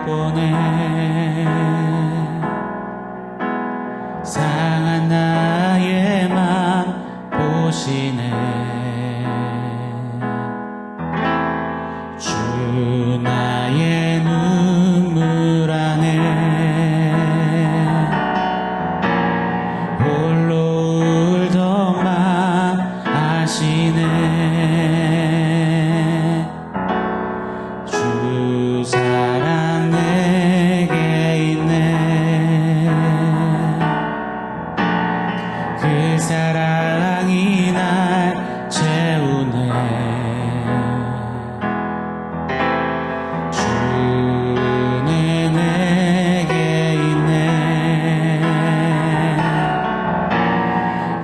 보내 상한 나의 맘 보시네 주 나의 눈물 안에 홀로 울더만 아시네 주 사랑 내게 있네 그 사랑이 날 채우네 주네 내게 있네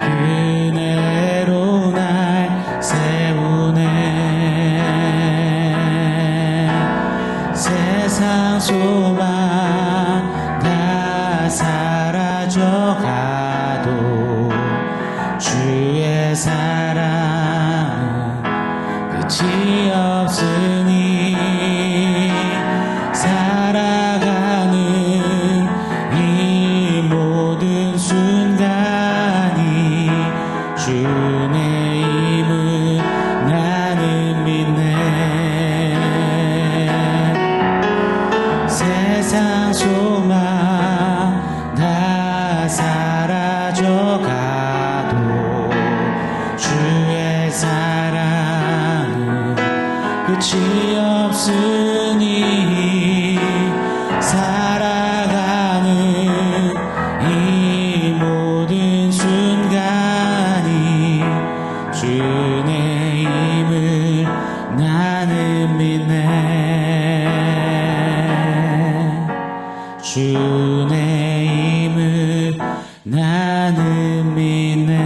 그네로 날 세우네 세상 소망 다 사라져가도 주의 사랑은 끝이 없으니 살아가는 이 모든 순간이 주의 힘을 나는 믿네 세상 소망 다 사라져가도 주의 사랑은 끝이 없으니 살아가는 이 모든 순간이 주의 힘을 나는 믿네 주의 힘을 나는 믿네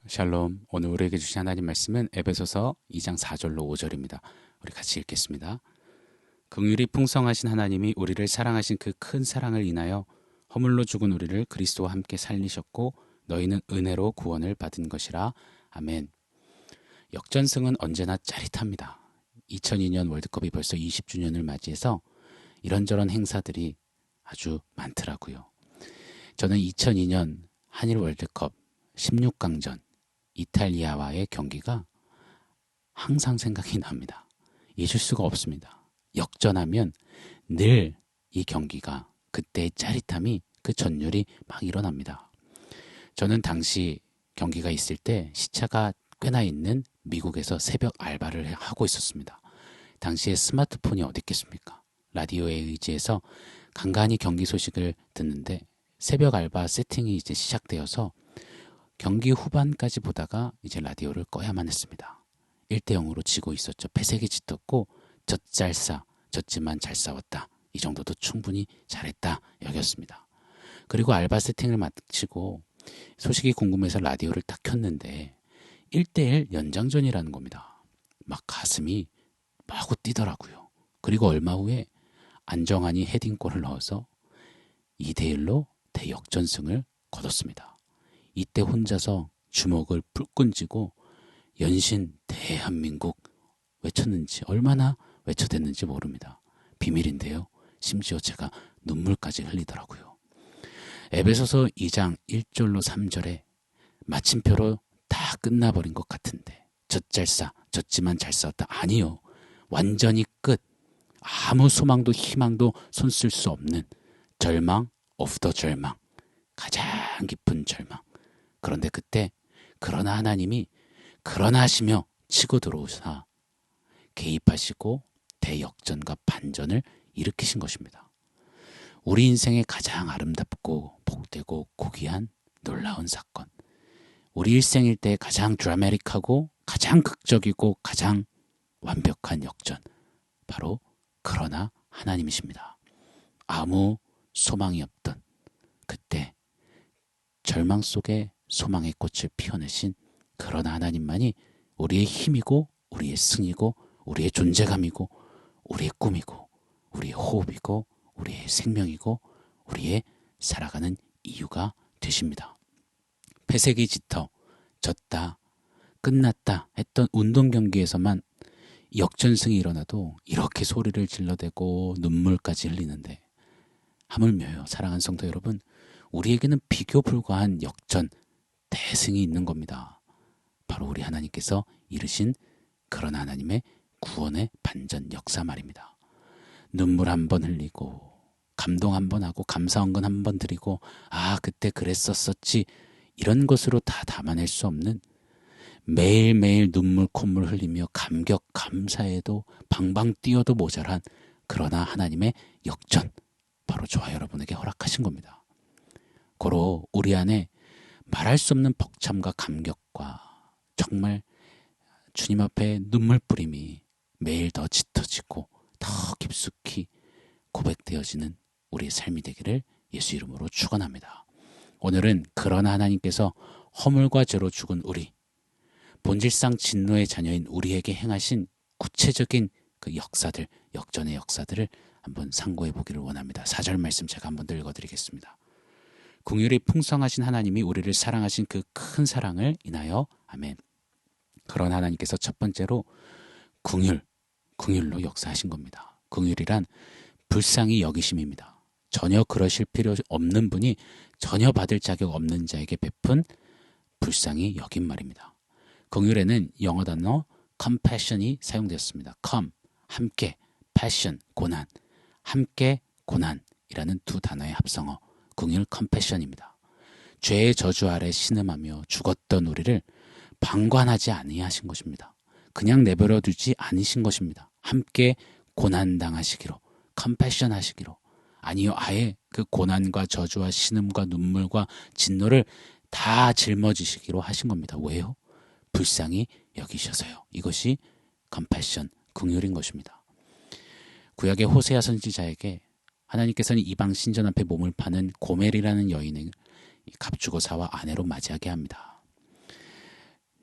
샬롬. 오늘 우리에게 주신 하나님 말씀은 에베소서 2장 4절로 5절입니다. 우리 같이 읽겠습니다. 긍휼이 풍성하신 하나님이 우리를 사랑하신 그 큰 사랑을 인하여 허물로 죽은 우리를 그리스도와 함께 살리셨고 너희는 은혜로 구원을 받은 것이라. 아멘. 역전승은 언제나 짜릿합니다. 2002년 월드컵이 벌써 20주년을 맞이해서 이런저런 행사들이 아주 많더라고요. 저는 2002년 한일 월드컵 16강전 이탈리아와의 경기가 항상 생각이 납니다. 잊을 수가 없습니다. 역전하면 늘 이 경기가 그때의 짜릿함이 그 전율이 막 일어납니다. 저는 당시 경기가 있을 때 시차가 꽤나 있는 미국에서 새벽 알바를 하고 있었습니다. 당시에 스마트폰이 어디 있겠습니까? 라디오에 의지해서 간간히 경기 소식을 듣는데 새벽 알바 세팅이 이제 시작되어서 경기 후반까지 보다가 이제 라디오를 꺼야만 했습니다. 1대0으로 지고 있었죠. 패색이 짙었고 젖잘싸, 졌지만 잘 싸웠다. 이 정도도 충분히 잘했다 여겼습니다. 그리고 알바 세팅을 마치고 소식이 궁금해서 라디오를 딱 켰는데 1대1 연장전이라는 겁니다. 막 가슴이 마구 뛰더라고요. 그리고 얼마 후에 안정환이 헤딩골을 넣어서 2대1로 대역전승을 거뒀습니다. 이때 혼자서 주먹을 불끈 쥐고 연신 대한민국 외쳤는지 얼마나 외쳐댔는지 모릅니다. 비밀인데요. 심지어 제가 눈물까지 흘리더라고요. 에베소서 2장 1절로 3절에 마침표로 다 끝나버린 것 같은데 젖잘싸, 졌지만 잘 싸웠다. 아니요. 완전히 끝. 아무 소망도 희망도 손쓸 수 없는 절망 오브 더 절망. 가장 깊은 절망. 그런데 그때 그러나 하나님이 그러나 하시며 치고 들어오사 개입하시고 대역전과 반전을 일으키신 것입니다. 우리 인생의 가장 아름답고 복되고 고귀한 놀라운 사건. 우리 일생일 때 가장 드라마틱하고 가장 극적이고 가장 완벽한 역전. 바로 그러나 하나님이십니다. 아무 소망이 없던 그때 절망 속에 소망의 꽃을 피워내신 그러나 하나님만이 우리의 힘이고 우리의 승이고 우리의 존재감이고 우리의 꿈이고 우리의 호흡이고 우리의 생명이고 우리의 살아가는 이유가 되십니다. 패색이 짙어 졌다. 끝났다 했던 운동 경기에서만 역전승이 일어나도 이렇게 소리를 질러대고 눈물까지 흘리는데, 하물며요, 사랑하는 성도 여러분, 우리에게는 비교 불가한 역전, 대승이 있는 겁니다. 바로 우리 하나님께서 이루신 그런 하나님의 구원의 반전 역사 말입니다. 눈물 한 번 흘리고 감동 한 번 하고 감사 헌금 한 번 드리고 그때 그랬었었지, 이런 것으로 다 담아낼 수 없는, 매일매일 눈물 콧물 흘리며 감격 감사해도 방방 뛰어도 모자란 그러나 하나님의 역전, 바로 저와 여러분에게 허락하신 겁니다. 고로 우리 안에 말할 수 없는 벅참과 감격과 정말 주님 앞에 눈물 뿌림이 매일 더 짙어지고 더 깊숙이 고백되어지는 우리의 삶이 되기를 예수 이름으로 축원합니다. 오늘은 그러나 하나님께서 허물과 죄로 죽은 우리, 본질상 진노의 자녀인 우리에게 행하신 구체적인 그 역사들, 역전의 역사들을 한번 상고해 보기를 원합니다. 4절 말씀 제가 한번 더 읽어드리겠습니다. 긍휼이 풍성하신 하나님이 우리를 사랑하신 그 큰 사랑을 인하여, 아멘. 그런 하나님께서 첫 번째로 긍휼로 역사하신 겁니다. 긍휼이란 불쌍히 여기심입니다. 전혀 그러실 필요 없는 분이 전혀 받을 자격 없는 자에게 베푼 불쌍히 여긴 말입니다. 긍휼에는 영어 단어 compassion이 사용되었습니다. 함께, passion, 고난, 함께 고난이라는 두 단어의 합성어, 긍휼 compassion입니다. 죄의 저주 아래 신음하며 죽었던 우리를 방관하지 아니하신 것입니다. 그냥 내버려 두지 않으신 것입니다. 함께 고난당하시기로, compassion 하시기로, 아니요, 아예 그 고난과 저주와 신음과 눈물과 진노를 다 짊어지시기로 하신 겁니다. 왜요? 불쌍히 여기셔서요. 이것이 compassion, 긍휼인 것입니다. 구약의 호세아 선지자에게 하나님께서는 이방 신전 앞에 몸을 파는 고멜이라는 여인을 갑주거사와 아내로 맞이하게 합니다.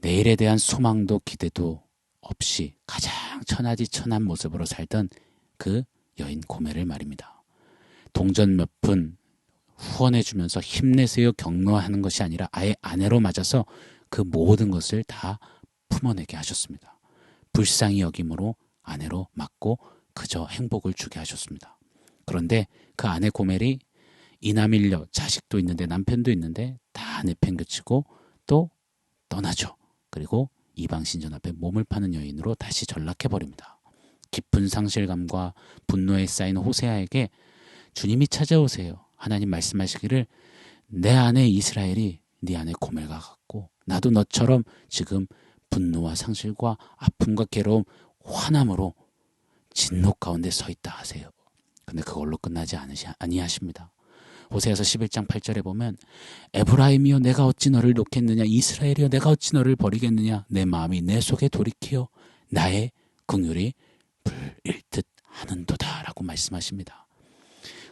내일에 대한 소망도 기대도 없이 가장 천하디천한 모습으로 살던 그 여인 고멜을 말입니다. 동전 몇 푼 후원해주면서 힘내세요 격려하는 것이 아니라 아예 아내로 맞아서 그 모든 것을 다 품어내게 하셨습니다. 불쌍히 여김으로 아내로 맞고 그저 행복을 주게 하셨습니다. 그런데 그 아내 고멜이 이남일녀, 자식도 있는데 남편도 있는데 다 내팽개치고 또 떠나죠. 그리고 이방 신전 앞에 몸을 파는 여인으로 다시 전락해버립니다. 깊은 상실감과 분노에 쌓인 호세아에게 주님이 찾아오세요. 하나님 말씀하시기를 내 아내 이스라엘이 네 아내 고멜과 같고 나도 너처럼 지금 분노와 상실과 아픔과 괴로움, 화남으로 진노 가운데 서 있다 하세요. 근데 그걸로 끝나지 아니하십니다. 호세아서 11장 8절에 보면 에브라임이여 내가 어찌 너를 놓겠느냐, 이스라엘이여 내가 어찌 너를 버리겠느냐, 내 마음이 내 속에 돌이키어 나의 긍휼이 불일 듯 하는도다 라고 말씀하십니다.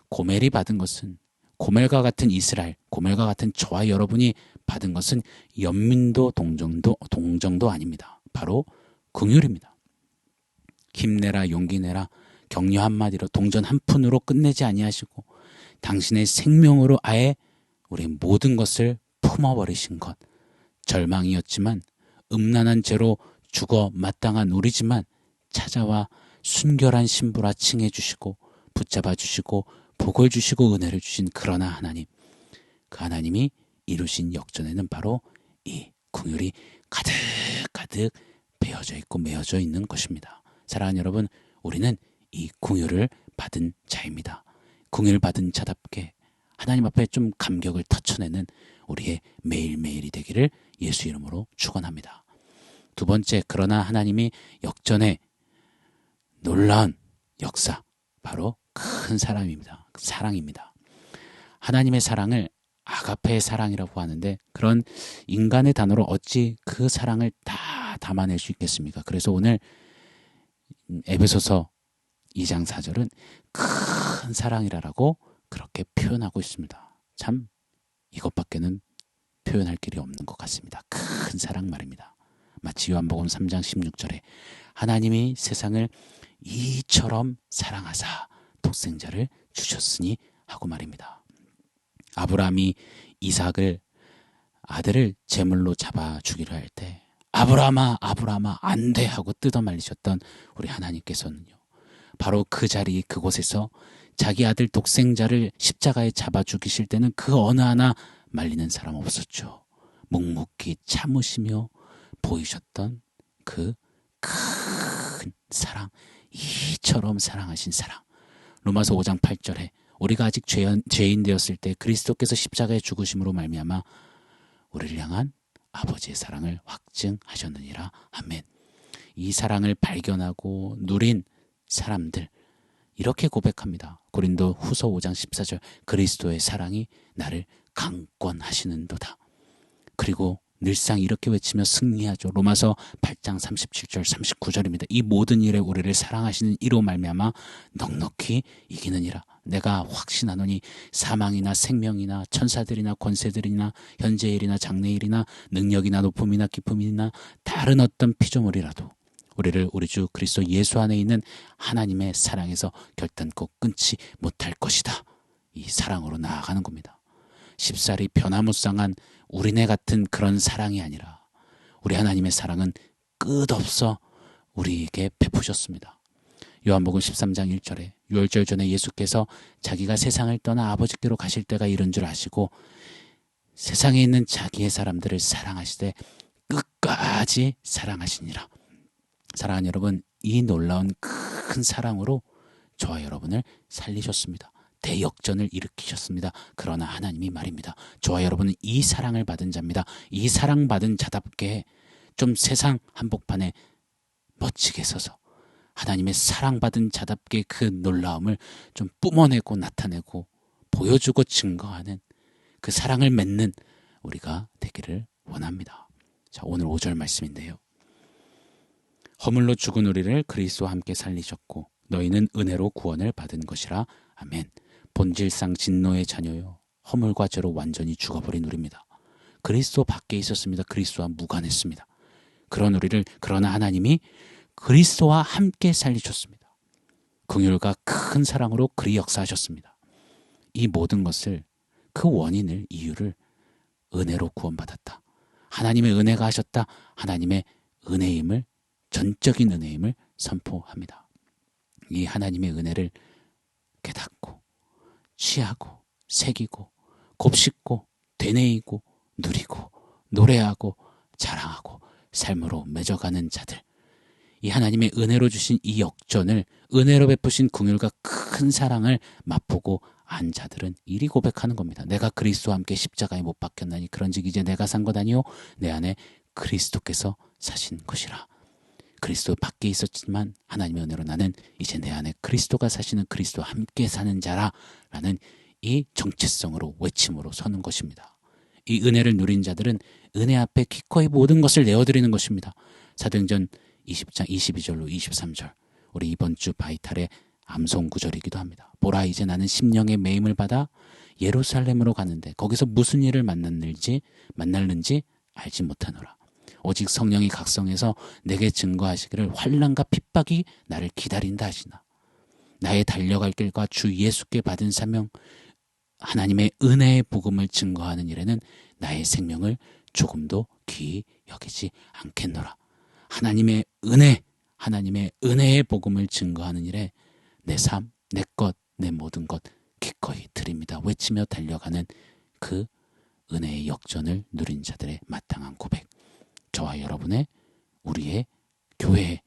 고멜이 받은 것은, 고멜과 같은 이스라엘, 고멜과 같은 저와 여러분이 받은 것은 연민도 동정도 아닙니다. 바로 긍휼입니다. 힘내라, 용기 내라, 격려 한마디로, 동전 한 푼으로 끝내지 아니하시고 당신의 생명으로 아예 우리 모든 것을 품어버리신 것. 절망이었지만, 음란한 죄로 죽어 마땅한 우리지만 찾아와 순결한 신부라 칭해주시고 붙잡아 주시고 복을 주시고 은혜를 주신 그러나 하나님, 그 하나님이 이루신 역전에는 바로 이 긍휼이 가득가득 배어져 있고 메어져 있는 것입니다. 사랑하는 여러분, 우리는 이 긍휼을 받은 자입니다. 긍휼 받은 자답게 하나님 앞에 좀 감격을 터쳐내는 우리의 매일매일이 되기를 예수 이름으로 축원합니다. 두 번째, 그러나 하나님이 역전의 놀라운 역사, 바로 큰 사랑입니다. 하나님의 사랑을 아가페의 사랑이라고 하는데, 그런 인간의 단어로 어찌 그 사랑을 다 담아낼 수 있겠습니까? 그래서 오늘 에베소서 2장 4절은 큰 사랑이라고 그렇게 표현하고 있습니다. 참 이것밖에는 표현할 길이 없는 것 같습니다. 큰 사랑 말입니다. 마치 요한복음 3장 16절에 하나님이 세상을 이처럼 사랑하사 독생자를 주셨으니 하고 말입니다. 아브라함이 이삭을, 아들을 제물로 잡아 주기로 할 때 아브라함아, 아브라함아, 안 돼 하고 뜯어 말리셨던 우리 하나님께서는요, 바로 그 자리 그곳에서 자기 아들 독생자를 십자가에 잡아 죽이실 때는 그 어느 하나 말리는 사람 없었죠. 묵묵히 참으시며 보이셨던 그 큰 사랑, 이처럼 사랑하신 사랑. 로마서 5장 8절에 우리가 아직 죄인 되었을 때 그리스도께서 십자가에 죽으심으로 말미암아 우리를 향한 아버지의 사랑을 확증하셨느니라. 아멘. 이 사랑을 발견하고 누린 사람들, 이렇게 고백합니다. 고린도 후서 5장 14절, 그리스도의 사랑이 나를 강권하시는도다. 그리고 늘상 이렇게 외치며 승리하죠. 로마서 8장 37절 39절입니다. 이 모든 일에 우리를 사랑하시는 이로 말미암아 넉넉히 이기느니라. 내가 확신하노니 사망이나 생명이나 천사들이나 권세들이나 현재일이나 장래일이나 능력이나 높음이나 기쁨이나 다른 어떤 피조물이라도 우리를 우리 주 그리스도 예수 안에 있는 하나님의 사랑에서 결단코 끊지 못할 것이다. 이 사랑으로 나아가는 겁니다. 쉽사리 변화무쌍한 우리네 같은 그런 사랑이 아니라 우리 하나님의 사랑은 끝없어 우리에게 베푸셨습니다. 요한복음 13장 1절에 유월절 전에 예수께서 자기가 세상을 떠나 아버지께로 가실 때가 이른 줄 아시고 세상에 있는 자기의 사람들을 사랑하시되 끝까지 사랑하시니라. 사랑하는 여러분, 이 놀라운 큰 사랑으로 저와 여러분을 살리셨습니다. 대역전을 일으키셨습니다. 그러나 하나님이 말입니다. 저와 여러분은 이 사랑을 받은 자입니다. 이 사랑받은 자답게 좀 세상 한복판에 멋지게 서서 하나님의 사랑받은 자답게 그 놀라움을 좀 뿜어내고 나타내고 보여주고 증거하는 그 사랑을 맺는 우리가 되기를 원합니다. 자, 오늘 5절 말씀인데요. 허물로 죽은 우리를 그리스도와 함께 살리셨고 너희는 은혜로 구원을 받은 것이라. 아멘. 본질상 진노의 자녀요, 허물과 죄로 완전히 죽어버린 우리입니다. 그리스도 밖에 있었습니다. 그리스도와 무관했습니다. 그런 우리를 그러나 하나님이 그리스도와 함께 살리셨습니다. 긍휼과 큰 사랑으로 그리 역사하셨습니다. 이 모든 것을, 그 원인을, 이유를 은혜로 구원받았다, 하나님의 은혜가 하셨다, 하나님의 은혜임을, 전적인 은혜임을 선포합니다. 이 하나님의 은혜를 깨닫고 취하고 새기고 곱씹고 되뇌이고 누리고 노래하고 자랑하고 삶으로 맺어가는 자들, 이 하나님의 은혜로 주신 이 역전을, 은혜로 베푸신 긍휼과 큰 사랑을 맛보고 안 자들은 이리 고백하는 겁니다. 내가 그리스도와 함께 십자가에 못 박혔나니 그런즉 이제 내가 산 것 아니요 내 안에 그리스도께서 사신 것이라. 그리스도 밖에 있었지만 하나님의 은혜로 나는 이제 내 안에 그리스도가 사시는 그리스도와 함께 사는 자라 라는 이 정체성으로, 외침으로 서는 것입니다. 이 은혜를 누린 자들은 은혜 앞에 기꺼이 모든 것을 내어드리는 것입니다. 사도행전 20장 22절로 23절, 우리 이번 주 바이탈의 암송 구절이기도 합니다. 보라, 이제 나는 심령의 매임을 받아 예루살렘으로 가는데 거기서 무슨 일을 만날는지 알지 못하노라. 오직 성령이 각성해서 내게 증거하시기를 환난과 핍박이 나를 기다린다 하시나. 나의 달려갈 길과 주 예수께 받은 사명, 하나님의 은혜의 복음을 증거하는 일에는 나의 생명을 조금도 귀히 여기지 않겠노라. 하나님의 은혜, 하나님의 은혜의 복음을 증거하는 일에 내 삶, 내 것, 내 모든 것 기꺼이 드립니다. 외치며 달려가는 그 은혜의 역전을 누린 자들의 마땅한 고백, 저와 여러분의, 우리의 교회의,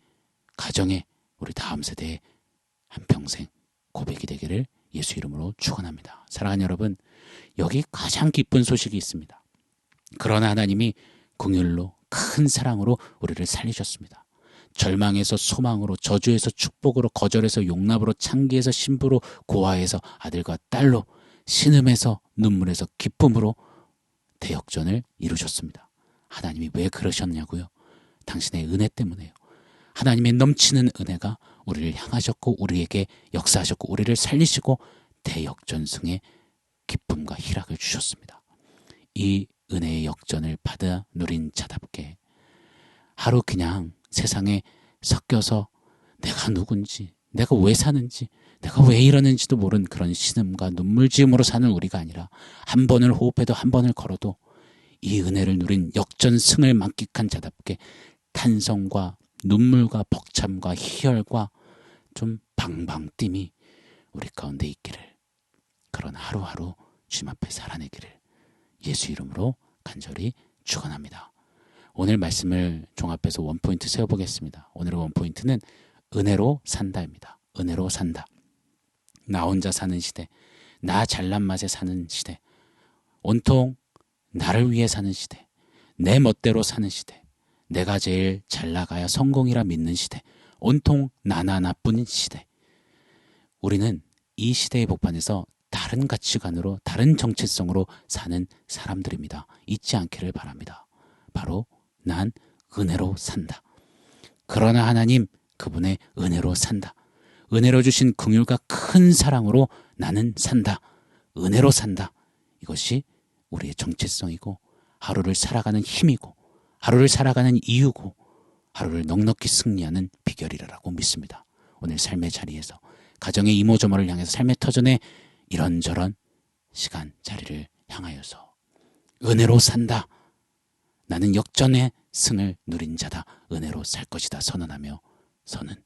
가정의, 우리 다음 세대의 한평생 고백이 되기를 예수 이름으로 축원합니다. 사랑하는 여러분, 여기 가장 기쁜 소식이 있습니다. 그러나 하나님이 긍휼로 큰 사랑으로 우리를 살리셨습니다. 절망에서 소망으로, 저주에서 축복으로, 거절에서 용납으로, 창기에서 신부로, 고아에서 아들과 딸로, 신음에서 눈물에서 기쁨으로 대역전을 이루셨습니다. 하나님이 왜 그러셨냐고요? 당신의 은혜 때문에요. 하나님의 넘치는 은혜가 우리를 향하셨고 우리에게 역사하셨고 우리를 살리시고 대역전승의 기쁨과 희락을 주셨습니다. 이 은혜의 역전을 받아 누린 자답게 하루 그냥 세상에 섞여서 내가 누군지, 내가 왜 사는지, 내가 왜 이러는지도 모르는 그런 신음과 눈물지음으로 사는 우리가 아니라 한 번을 호흡해도 한 번을 걸어도 이 은혜를 누린 역전승을 만끽한 자답게 탄성과 눈물과 벅참과 희열과 좀 방방팀이 우리 가운데 있기를, 그런 하루하루 주님 앞에 살아내기를 예수 이름으로 간절히 축원합니다. 오늘 말씀을 종합해서 원포인트 세워보겠습니다. 오늘의 원포인트는 은혜로 산다입니다. 은혜로 산다. 나 혼자 사는 시대, 나 잘난 맛에 사는 시대, 온통 나를 위해 사는 시대, 내 멋대로 사는 시대, 내가 제일 잘 나가야 성공이라 믿는 시대, 온통 나나 나뿐인 시대. 우리는 이 시대의 복판에서 다른 가치관으로, 다른 정체성으로 사는 사람들입니다. 잊지 않기를 바랍니다. 바로 난 은혜로 산다. 그러나 하나님, 그분의 은혜로 산다. 은혜로 주신 긍휼과 큰 사랑으로 나는 산다. 은혜로 산다. 이것이 우리의 정체성이고 하루를 살아가는 힘이고 하루를 살아가는 이유고 하루를 넉넉히 승리하는 비결이라고 믿습니다. 오늘 삶의 자리에서 가정의 이모저모를 향해서 삶의 터전에 이런저런 시간 자리를 향하여서 은혜로 산다. 나는 역전의 승을 누린 자다. 은혜로 살 것이다 선언하며 서는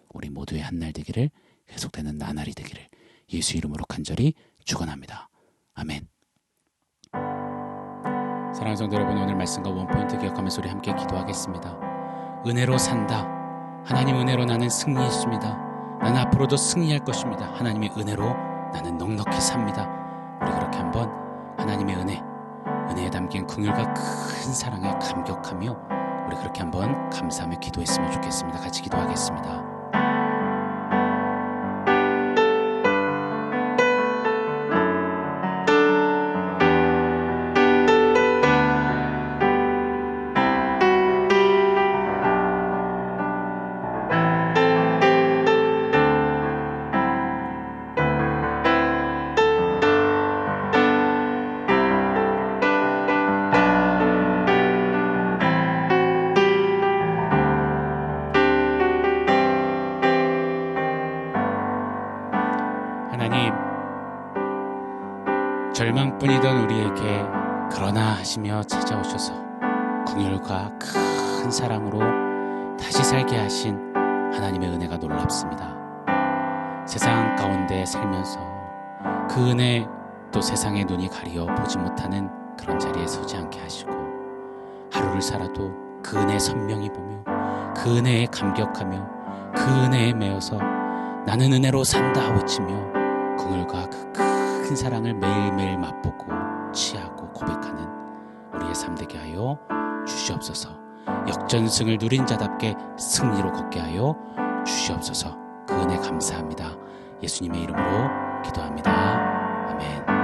우리 모두의 한날 되기를, 계속되는 나날이 되기를 예수 이름으로 간절히 축원합니다. 아멘. 사랑하는 성도 여러분, 오늘 말씀과 원포인트 기억하면서 우리 함께 기도하겠습니다. 은혜로 산다. 하나님 은혜로 나는 승리했습니다. 나는 앞으로도 승리할 것입니다. 하나님의 은혜로 나는 넉넉히 삽니다. 우리 그렇게 한번 하나님의 은혜에 담긴 긍휼과 큰 사랑에 감격하며 우리 그렇게 한번 감사하며 기도했으면 좋겠습니다. 같이 기도하겠습니다. 하나님, 절망뿐이던 우리에게 그러나 하시며 찾아오셔서 긍휼과 큰 사랑으로 다시 살게 하신 하나님의 은혜가 놀랍습니다. 세상 가운데 살면서 그 은혜, 또 세상의 눈이 가리어 보지 못하는 그런 자리에 서지 않게 하시고 하루를 살아도 그 은혜에 선명히 보며 그 은혜에 감격하며 그 은혜에 매여서 나는 은혜로 산다 외치며 긍휼과 그 큰 사랑을 매일매일 맛보고 취하고 고백하는 우리의 삶 되게 하여 주시옵소서. 역전승을 누린 자답게 승리로 걷게 하여 주시옵소서. 그 은혜 감사합니다. 예수님의 이름으로 기도합니다. 아멘.